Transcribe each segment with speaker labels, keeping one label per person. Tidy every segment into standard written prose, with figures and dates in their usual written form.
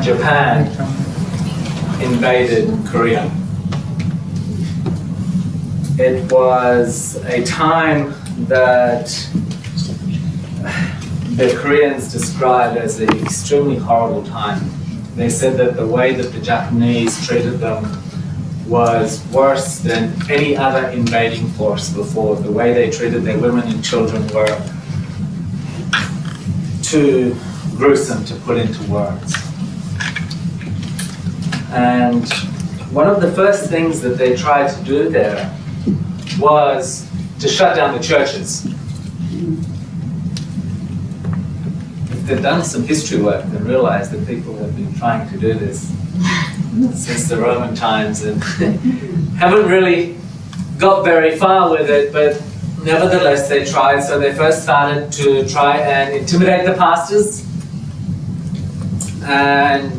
Speaker 1: Japan invaded Korea. It was a time that the Koreans described as an extremely horrible time. They said that the way that the Japanese treated them was worse than any other invading force before. The way they treated their women and children were too gruesome to put into words. And one of the first things that they tried to do there was to shut down the churches. If they've done some history work, they realize that people have been trying to do this since the Roman times and haven't really got very far with it, but nevertheless they tried. So they first started to try and intimidate the pastors and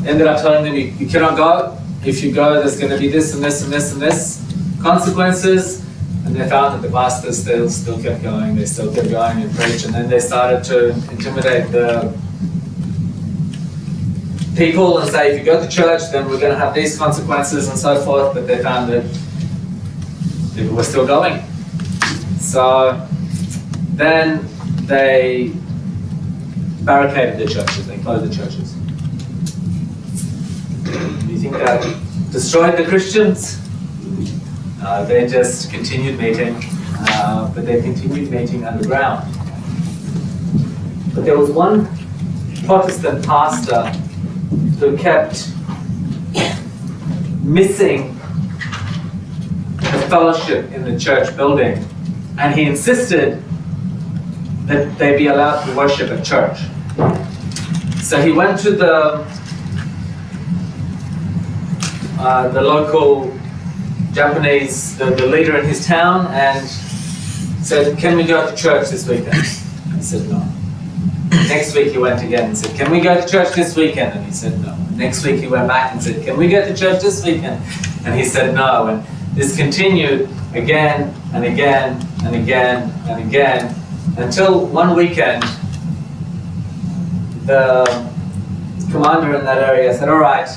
Speaker 1: ended up telling them, you cannot go. If you go, there's going to be this and this and this and this consequences. And they found that the pastors still kept going. They still kept going and preach. And then they started to intimidate the people and say, if you go to church, then we're going to have these consequences and so forth. But they found that people were still going. So then they barricaded the churches. They closed the churches. Do you think that destroyed the Christians? They just continued meeting, but they continued meeting underground. But there was one Protestant pastor who kept missing the fellowship in the church building, and he insisted that they be allowed to worship at church. So he went to the local Japanese, the leader in his town, and said, can we go to church this weekend? He said no. Next week he went again and said, can we go to church this weekend? And he said no. Next week he went back and said, can we go to church this weekend? And he said no. And this continued again and again and again and again until one weekend the commander in that area said, all right,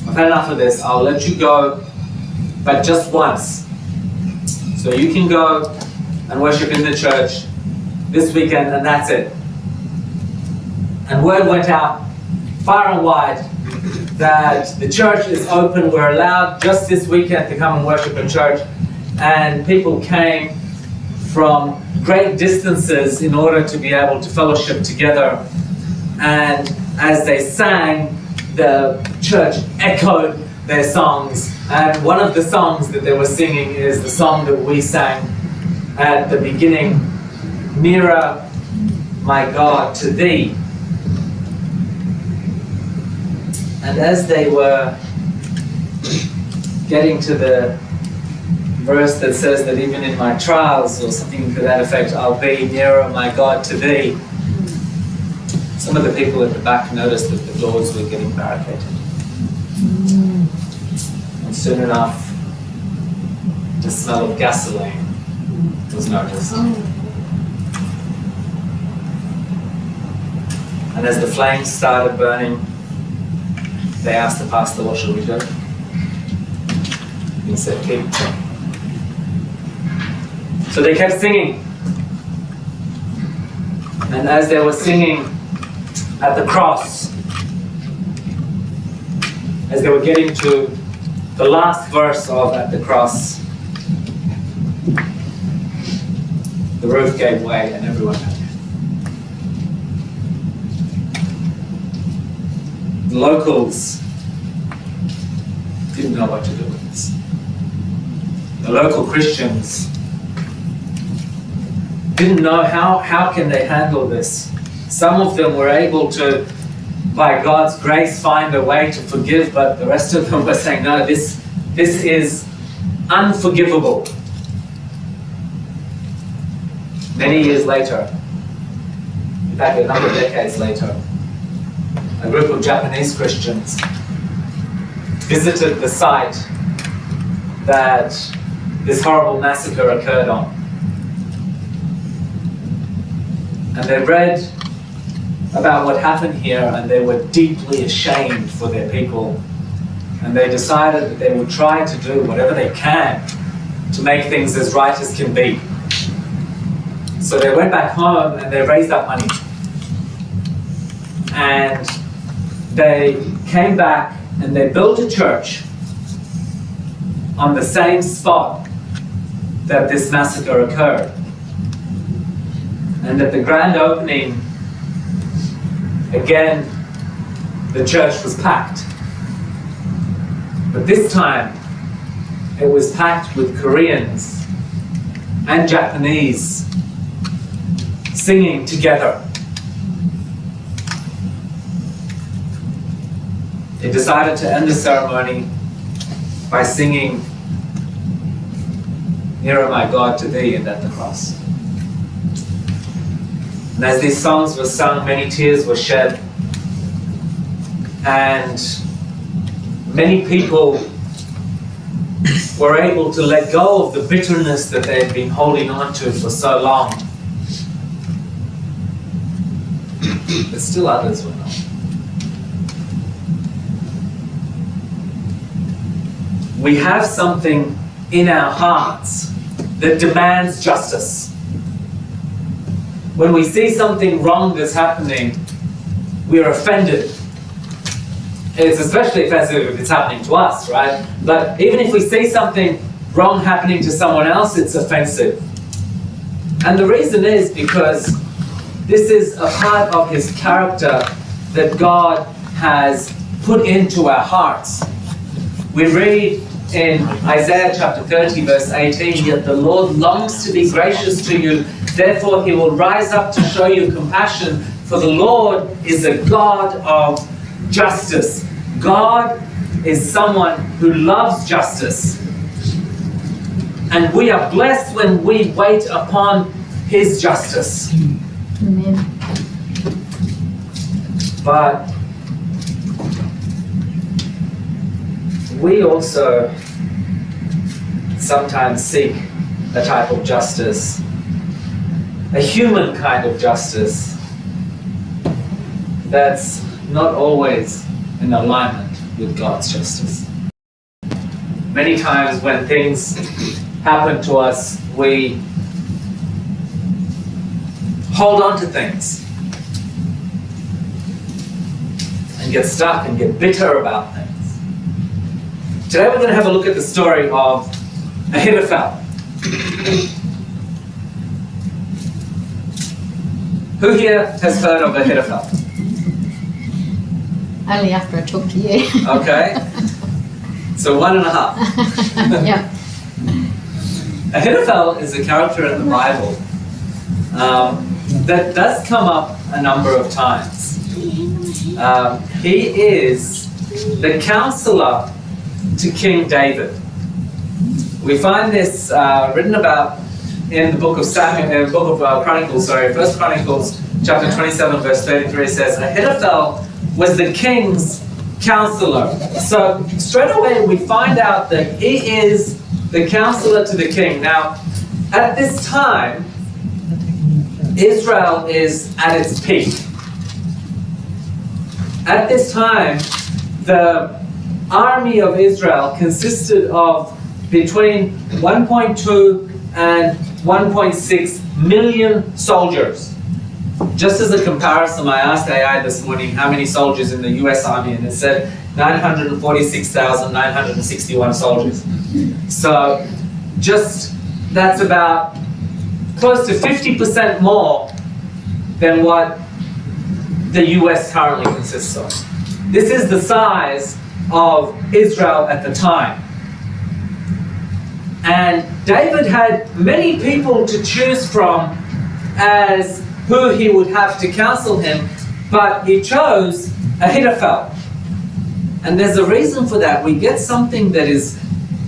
Speaker 1: I've had enough of this. I'll let you go, but just once. So you can go and worship in the church this weekend, and that's it. And word went out far and wide that the church is open. We're allowed just this weekend to come and worship in church. And people came from great distances in order to be able to fellowship together. And as they sang, the church echoed their songs, and one of the songs that they were singing is the song that we sang at the beginning, Nearer, My God, to Thee. And as they were getting to the verse that says that even in my trials, or something to that effect, I'll be nearer, my God, to Thee, some of the people at the back noticed that the doors were getting barricaded. And soon enough, the smell of gasoline was noticed. And as the flames started burning, they asked the pastor, what shall we do? He said, keep. So they kept singing. And as they were singing, at the cross, as they were getting to the last verse of At the Cross, the roof gave way and everyone had it. The locals didn't know what to do with this. The local Christians didn't know how can they handle this. Some of them were able to, by God's grace, find a way to forgive, but the rest of them were saying, no, this is unforgivable. Many years later, in fact a number of decades later, a group of Japanese Christians visited the site that this horrible massacre occurred on. And they read about what happened here, and they were deeply ashamed for their people. And they decided that they would try to do whatever they can to make things as right as can be. So they went back home and they raised up money. And they came back and they built a church on the same spot that this massacre occurred. And at the grand opening, again, the church was packed. But this time, it was packed with Koreans and Japanese singing together. They decided to end the ceremony by singing "Nearer My God to Thee" and at the cross. And as these songs were sung, many tears were shed, and many people were able to let go of the bitterness that they had been holding on to for so long. But still others were not. We have something in our hearts that demands justice. When we see something wrong that's happening, we are offended. It's especially offensive if it's happening to us, right? But even if we see something wrong happening to someone else, it's offensive. And the reason is because this is a part of His character that God has put into our hearts. We read in Isaiah chapter 30, verse 18, "Yet the Lord longs to be gracious to you, therefore He will rise up to show you compassion, for the Lord is a God of justice." God is someone who loves justice. And we are blessed when we wait upon His justice.
Speaker 2: Amen.
Speaker 1: But we also sometimes seek a type of justice, a human kind of justice, that's not always in alignment with God's justice. Many times when things happen to us, we hold on to things and get stuck and get bitter about things. Today we're going to have a look at the story of Ahithophel. Who here has heard of Ahithophel?
Speaker 2: Only after I talk to you.
Speaker 1: Okay. So 1.5.
Speaker 2: Yeah.
Speaker 1: Ahithophel is a character in the Bible that does come up a number of times. He is the counselor to King David. We find this written about in the book of Chronicles. 1 Chronicles chapter 27, verse 33 says, "Ahithophel was the king's counselor." So straight away we find out that he is the counselor to the king. Now, at this time, Israel is at its peak. At this time, the army of Israel consisted of between 1.2 and 1.6 million soldiers. Just as a comparison, I asked AI this morning how many soldiers in the US Army, and it said 946,961 soldiers. So that's about close to 50% more than what the US currently consists of. This is the size of Israel at the time. And David had many people to choose from as who he would have to counsel him, but he chose Ahithophel. And there's a reason for that. We get something that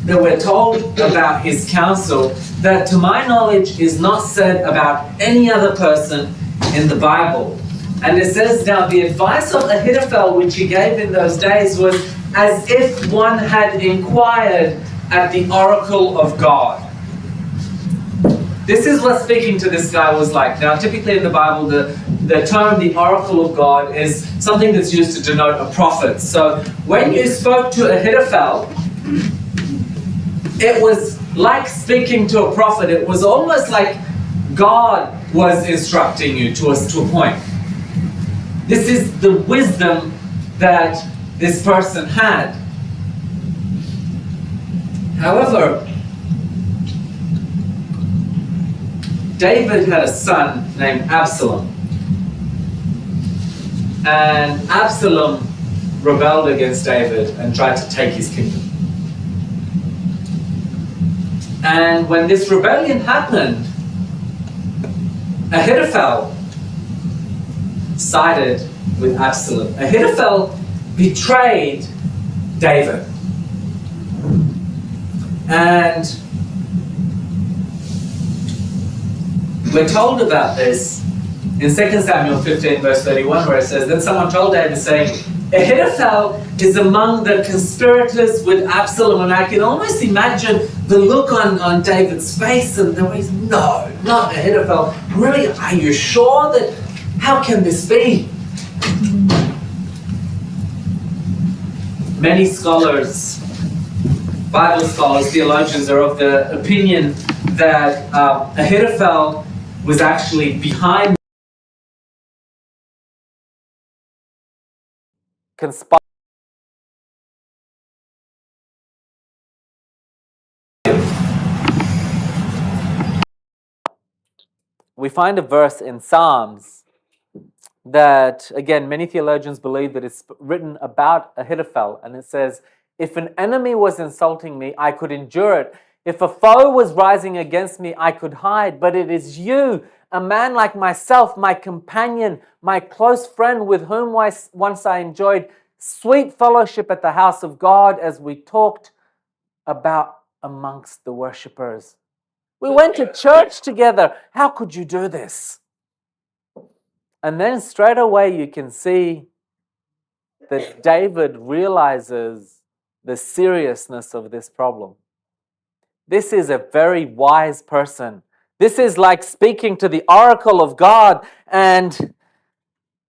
Speaker 1: we're told about his counsel that, to my knowledge, is not said about any other person in the Bible. And it says, "Now the advice of Ahithophel which he gave in those days was as if one had inquired at the oracle of God." This is what speaking to this guy was like. Now, typically in the Bible, the term, the oracle of God, is something that's used to denote a prophet. So when you spoke to Ahithophel, it was like speaking to a prophet. It was almost like God was instructing you to a point. This is the wisdom that this person had. However, David had a son named Absalom. And Absalom rebelled against David and tried to take his kingdom. And when this rebellion happened, Ahithophel sided with Absalom. Ahithophel betrayed David. And we're told about this in 2 Samuel 15 verse 31, where it says, then someone told David, saying, Ahithophel is among the conspirators with Absalom. And I can almost imagine the look on David's face, and the way, no, not Ahithophel. Really, are you sure that, how can this be? Many scholars, Bible scholars, theologians, are of the opinion that Ahithophel was actually behind conspiring. We find a verse in Psalms that, again, many theologians believe that it's written about Ahithophel, and it says, if an enemy was insulting me, I could endure it. If a foe was rising against me, I could hide. But it is you, a man like myself, my companion, my close friend, with whom once I enjoyed sweet fellowship at the house of God as we talked about amongst the worshippers. We went to church together. How could you do this? And then straight away you can see that David realizes the seriousness of this problem. This is a very wise person. This is like speaking to the oracle of God, and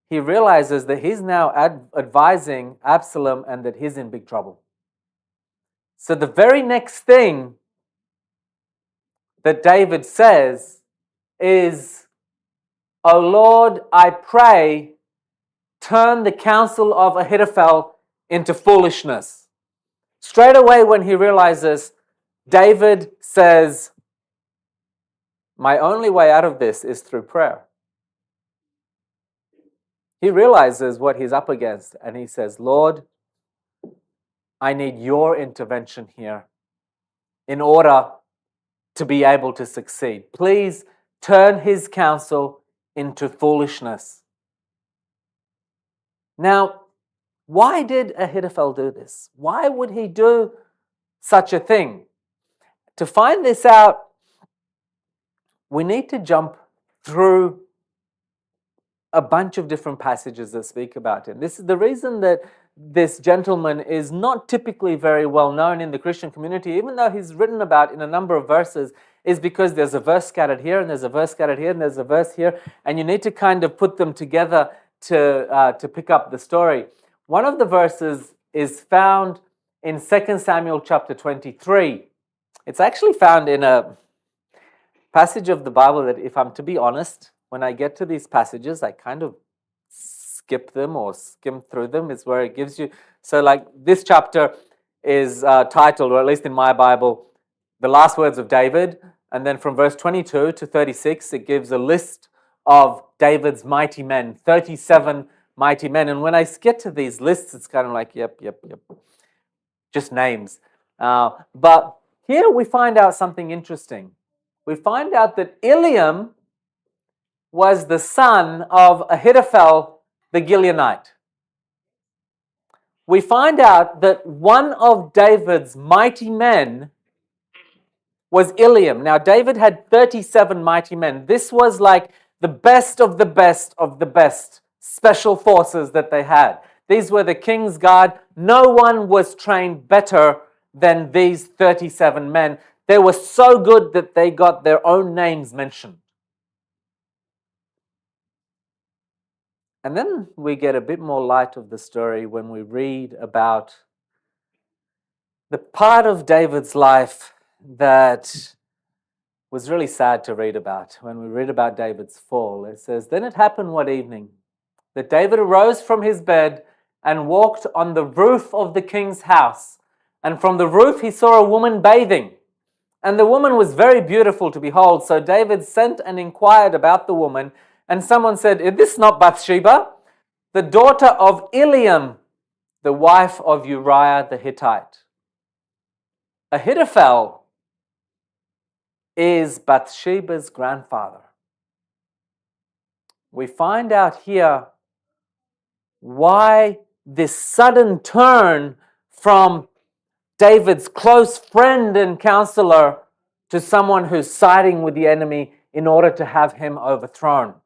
Speaker 1: he realizes that he's now advising Absalom and that he's in big trouble. So the very next thing that David says is, O Lord, I pray, turn the counsel of Ahithophel into foolishness. Straight away when he realizes, David says, my only way out of this is through prayer. He realizes what he's up against, and he says, Lord, I need your intervention here in order to be able to succeed. Please turn his counsel into foolishness. Now, why did Ahithophel do this? Why would he do such a thing? To find this out, we need to jump through a bunch of different passages that speak about him. This is the reason that this gentleman is not typically very well known in the Christian community, even though he's written about in a number of verses, is because there's a verse scattered here, and there's a verse scattered here, and there's a verse here, and you need to kind of put them together to pick up the story. One of the verses is found in 2 Samuel chapter 23. It's actually found in a passage of the Bible that, if I'm to be honest, when I get to these passages, I kind of skip them or skim through them. It's where it gives you, so like this chapter is titled, or at least in my Bible, The Last Words of David. And then from verse 22 to 36, it gives a list of David's mighty men, 37 mighty men. And when I get to these lists, it's kind of like, yep. Just names. But here we find out something interesting. We find out that Eliam was the son of Ahithophel the Gileonite. We find out that one of David's mighty men was Eliam. Now, David had 37 mighty men. This was like the best of the best of the best special forces that they had. These were the king's guard. No one was trained better than these 37 men. They were so good that they got their own names mentioned. And then we get a bit more light of the story when we read about the part of David's life that was really sad to read about. When we read about David's fall, it says, "Then it happened one evening that David arose from his bed and walked on the roof of the king's house. And from the roof he saw a woman bathing. And the woman was very beautiful to behold. So David sent and inquired about the woman. And someone said, 'Is this not Bathsheba, the daughter of Eliam, the wife of Uriah the Hittite?'" Ahithophel is Bathsheba's grandfather. We find out here why this sudden turn from David's close friend and counselor to someone who's siding with the enemy in order to have him overthrown.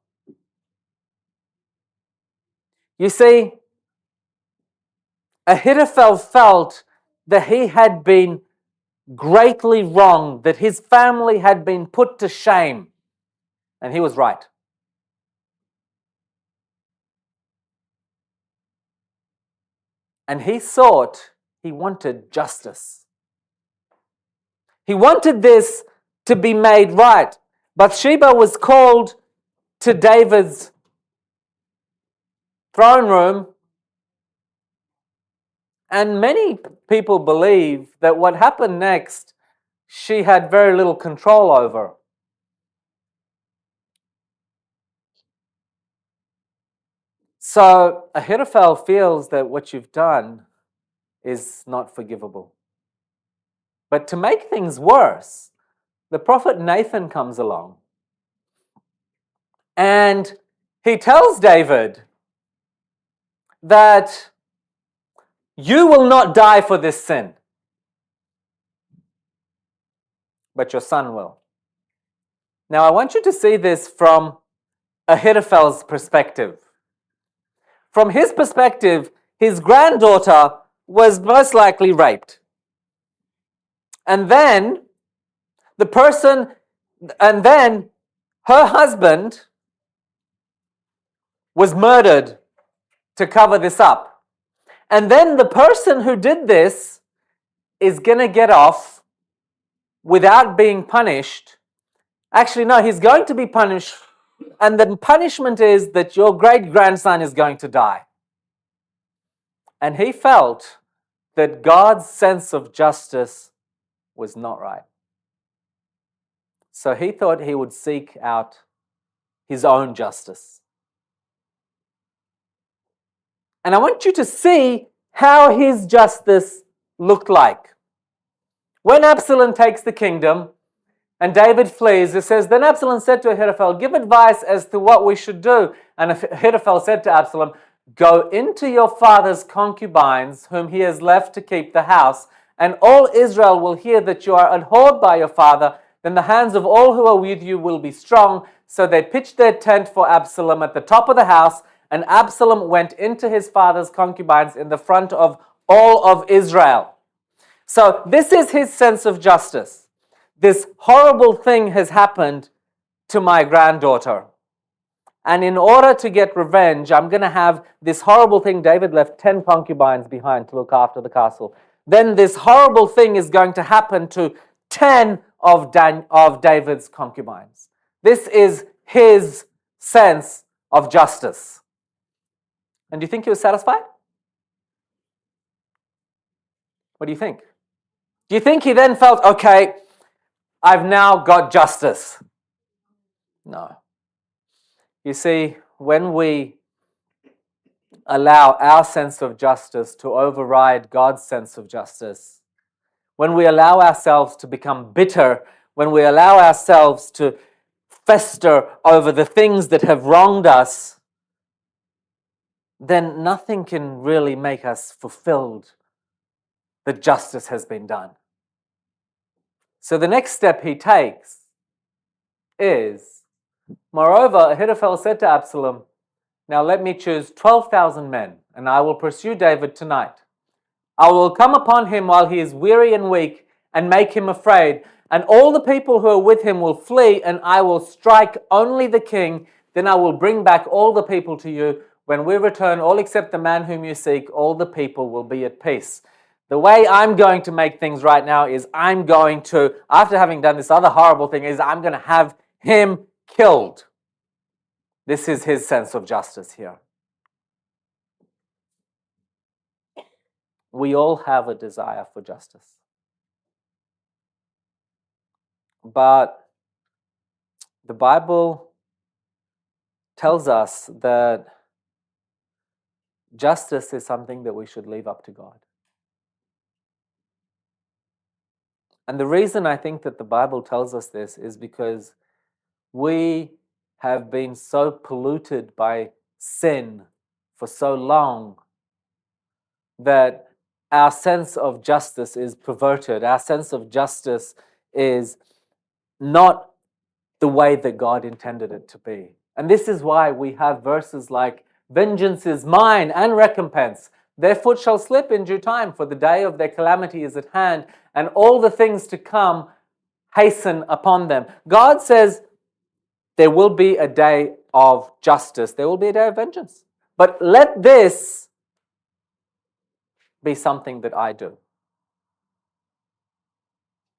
Speaker 1: You see, Ahithophel felt that he had been greatly wronged, that his family had been put to shame, and he was right. And he wanted justice. He wanted this to be made right. Bathsheba was called to David's throne room, and many people believe that what happened next, she had very little control over. So Ahithophel feels that what you've done is not forgivable. But to make things worse, the prophet Nathan comes along and he tells David that you will not die for this sin, but your son will. Now I want you to see this from Ahithophel's perspective. From his perspective, his granddaughter was most likely raped. And then her husband was murdered to cover this up. And then the person who did this is going to get off without being punished. Actually, no, he's going to be punished. And the punishment is that your great-grandson is going to die. And he felt that God's sense of justice was not right. So he thought he would seek out his own justice. And I want you to see how his justice looked like. When Absalom takes the kingdom and David flees, it says, "Then Absalom said to Ahithophel, 'Give advice as to what we should do.' And Ahithophel said to Absalom, 'Go into your father's concubines, whom he has left to keep the house, and all Israel will hear that you are abhorred by your father. Then the hands of all who are with you will be strong.' So they pitched their tent for Absalom at the top of the house, and Absalom went into his father's concubines in the front of all of Israel." So this is his sense of justice. This horrible thing has happened to my granddaughter. And in order to get revenge, I'm going to have this horrible thing. David left 10 concubines behind to look after the castle. Then this horrible thing is going to happen to 10 of David's concubines. This is his sense of justice. And do you think he was satisfied? What do you think? Do you think he then felt, okay, I've now got justice? No. You see, when we allow our sense of justice to override God's sense of justice, when we allow ourselves to become bitter, when we allow ourselves to fester over the things that have wronged us, then nothing can really make us fulfilled that justice has been done. So the next step he takes is, moreover, Ahithophel said to Absalom, "Now let me choose 12,000 men, and I will pursue David tonight. I will come upon him while he is weary and weak, and make him afraid, and all the people who are with him will flee, and I will strike only the king. Then I will bring back all the people to you. When we return, all except the man whom you seek, all the people will be at peace. The way I'm going to make things right now is I'm going to, after having done this other horrible thing, is I'm going to have him killed. This is his sense of justice here. We all have a desire for justice. But the Bible tells us that justice is something that we should leave up to God. And the reason I think that the Bible tells us this is because we have been so polluted by sin for so long that our sense of justice is perverted. Our sense of justice is not the way that God intended it to be. And this is why we have verses like, "Vengeance is mine and recompense. Their foot shall slip in due time, for the day of their calamity is at hand, and all the things to come hasten upon them." God says there will be a day of justice. There will be a day of vengeance. But let this be something that I do.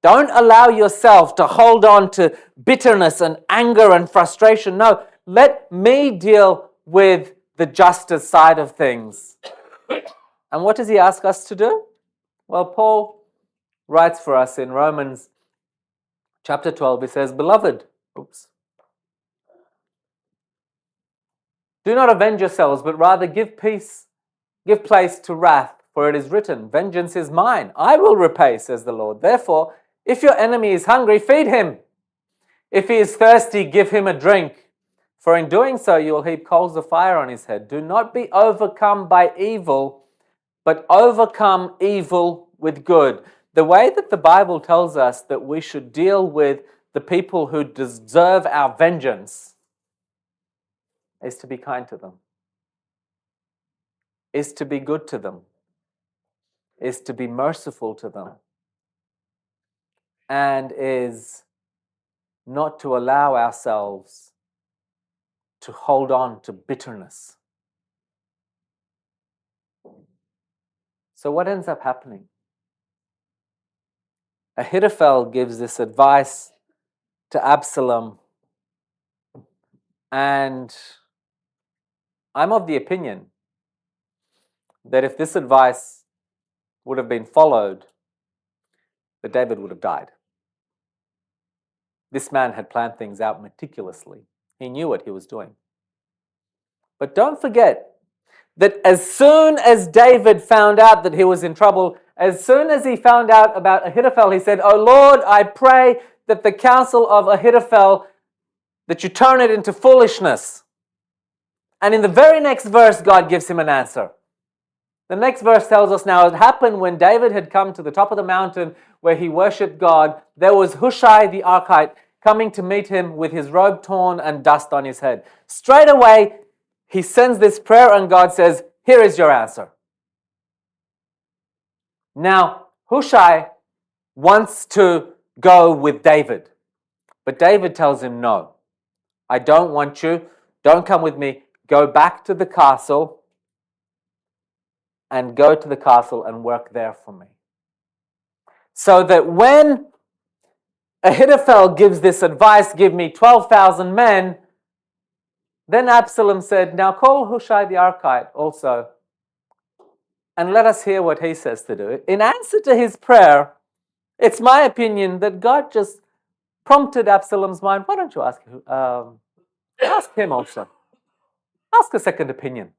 Speaker 1: Don't allow yourself to hold on to bitterness and anger and frustration. No, let me deal with the justice side of things. And what does he ask us to do? Well, Paul writes for us in Romans chapter 12. He says, "Beloved, do not avenge yourselves, but rather give place to wrath, for it is written, 'Vengeance is mine, I will repay,' says the Lord. Therefore, if your enemy is hungry, feed him. If he is thirsty, give him a drink. For in doing so, you will heap coals of fire on his head. Do not be overcome by evil, but overcome evil with good." The way that the Bible tells us that we should deal with the people who deserve our vengeance is to be kind to them, is to be good to them, is to be merciful to them, and is not to allow ourselves to hold on to bitterness. So what ends up happening? Ahithophel gives this advice to Absalom, and I'm of the opinion that if this advice would have been followed, that David would have died. This man had planned things out meticulously. He knew what he was doing. But don't forget that as soon as David found out that he was in trouble, as soon as he found out about Ahithophel, he said, "Oh Lord, I pray that the counsel of Ahithophel, that you turn it into foolishness." And in the very next verse, God gives him an answer. The next verse tells us, "Now it happened when David had come to the top of the mountain where he worshipped God, there was Hushai the Archite coming to meet him with his robe torn and dust on his head." Straight away, he sends this prayer and God says, "Here is your answer." Now, Hushai wants to go with David, but David tells him, "No, I don't want you. Don't come with me. Go back to the castle and go to the castle and work there for me." So that when Ahithophel gives this advice, "Give me 12,000 men," then Absalom said, "Now call Hushai the Archite also, and let us hear what he says to do." In answer to his prayer, it's my opinion that God just prompted Absalom's mind, "Why don't you ask him also? Ask a second opinion."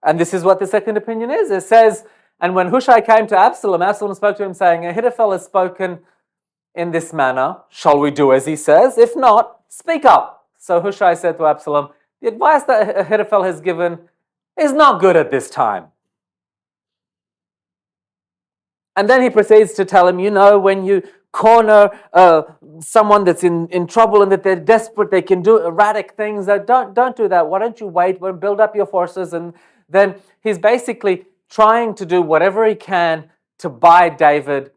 Speaker 1: And this is what the second opinion is. It says, "And when Hushai came to Absalom, Absalom spoke to him saying, 'Ahithophel has spoken in this manner. Shall we do as he says? If not, speak up.' So Hushai said to Absalom, 'The advice that Ahithophel has given is not good at this time.'" And then he proceeds to tell him, when you corner someone that's in trouble and that they're desperate, they can do erratic things. Don't do that. Why don't you wait, build up your forces? And then he's basically trying to do whatever he can to buy David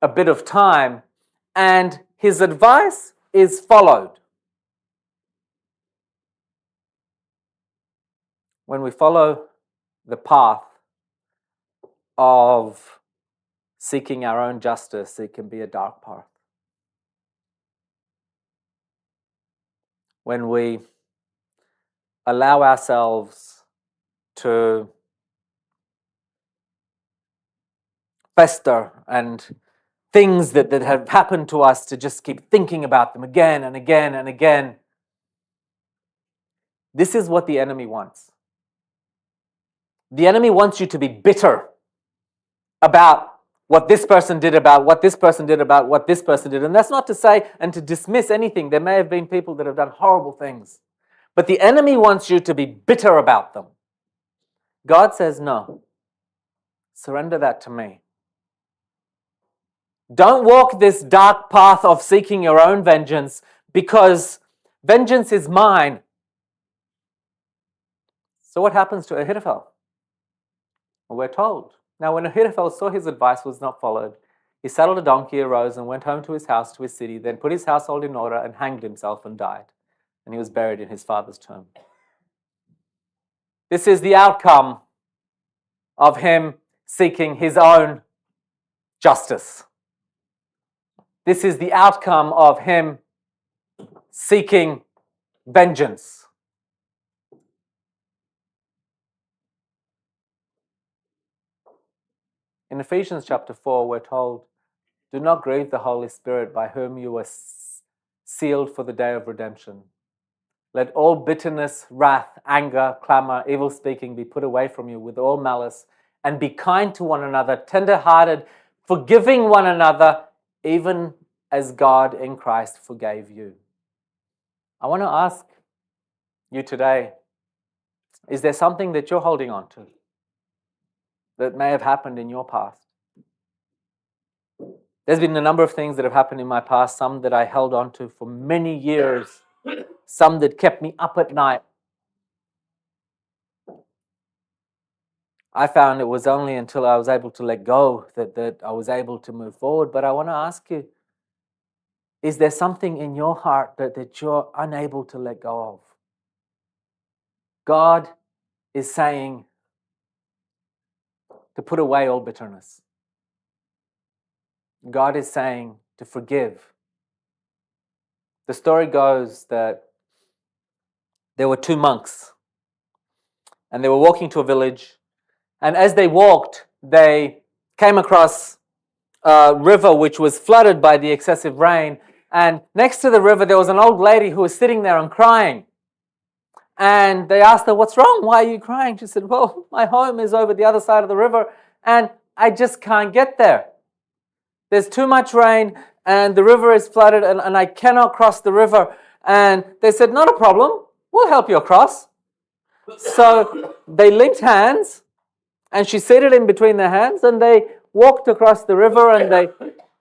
Speaker 1: a bit of time. And his advice is followed. when we follow the path of seeking our own justice, it can be a dark path. When we allow ourselves to fester and things that have happened to us, to just keep thinking about them again and again and again. This is what the enemy wants. The enemy wants you to be bitter about what this person did, about what this person did, about what this person did. And that's not to say and to dismiss anything. There may have been people that have done horrible things. But the enemy wants you to be bitter about them. God says, no. Surrender that to me. Don't walk this dark path of seeking your own vengeance, because vengeance is mine. So what happens to Ahithophel? Well, we're told. Now, when Ahithophel saw his advice was not followed, he saddled a donkey, arose, and went home to his house, to his city, then put his household in order and hanged himself and died. And he was buried in his father's tomb. This is the outcome of him seeking his own justice. This is the outcome of him seeking vengeance. In Ephesians chapter 4, we're told, do not grieve the Holy Spirit, by whom you were sealed for the day of redemption. Let all bitterness, wrath, anger, clamor, evil speaking be put away from you with all malice, and be kind to one another, tender-hearted, forgiving one another, even as God in Christ forgave you. I want to ask you today, is there something that you're holding on to that may have happened in your past? There's been a number of things that have happened in my past, some that I held on to for many years, some that kept me up at night. I found it was only until I was able to let go that I was able to move forward. But I want to ask you, is there something in your heart that you're unable to let go of? God is saying to put away all bitterness. God is saying to forgive. The story goes that there were two monks, and they were walking to a village, and as they walked, they came across a river which was flooded by the excessive rain, and next to the river there was an old lady who was sitting there and crying. And they asked her, what's wrong? Why are you crying? She said, well, my home is over the other side of the river, and I just can't get there. There's too much rain, and the river is flooded, and I cannot cross the river. And they said, not a problem. We'll help you across. So they linked hands, and she seated in between their hands, and they walked across the river, and they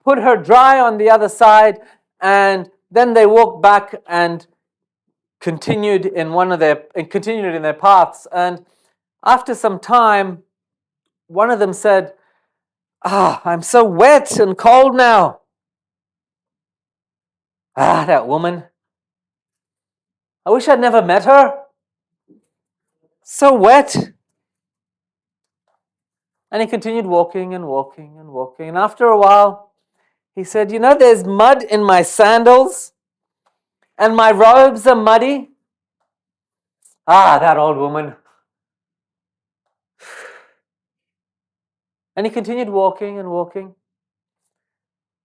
Speaker 1: put her dry on the other side, and then they walked back and continued in their paths. And after some time, one of them said, I'm so wet and cold now. That woman. I wish I'd never met her. So wet. And he continued walking and walking and walking. And after a while, he said, there's mud in my sandals and my robes are muddy. That old woman. And he continued walking and walking.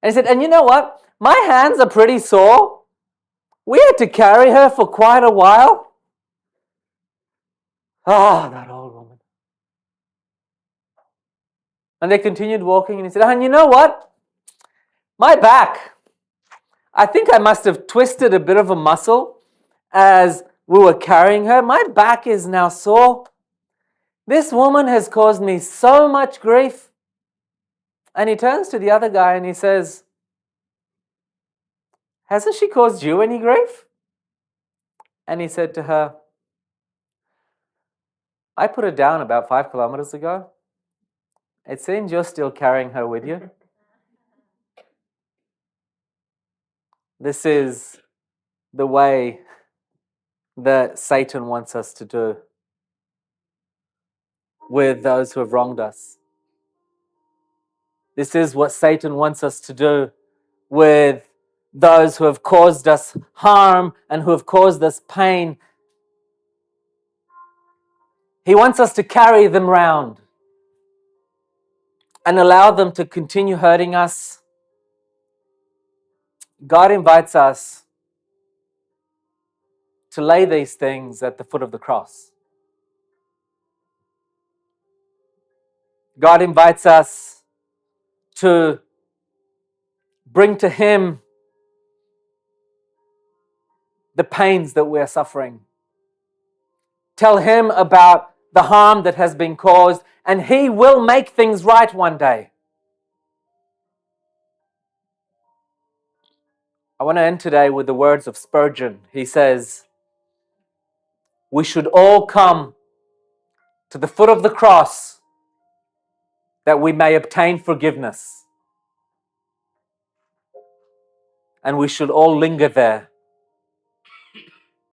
Speaker 1: And he said, and you know what? My hands are pretty sore. We had to carry her for quite a while. That old woman. And they continued walking, and he said, and you know what? My back. I think I must have twisted a bit of a muscle as we were carrying her. My back is now sore. This woman has caused me so much grief. And he turns to the other guy and he says, hasn't she caused you any grief? And he said to her, I put her down about 5 kilometers ago. It seems you're still carrying her with you. This is the way that Satan wants us to do. with those who have wronged us. This is what Satan wants us to do with those who have caused us harm and who have caused us pain. He wants us to carry them round and allow them to continue hurting us. God invites us to lay these things at the foot of the cross. God invites us to bring to Him the pains that we're suffering. Tell Him about the harm that has been caused, and He will make things right one day. I want to end today with the words of Spurgeon. He says, "We should all come to the foot of the cross that we may obtain forgiveness. And we should all linger there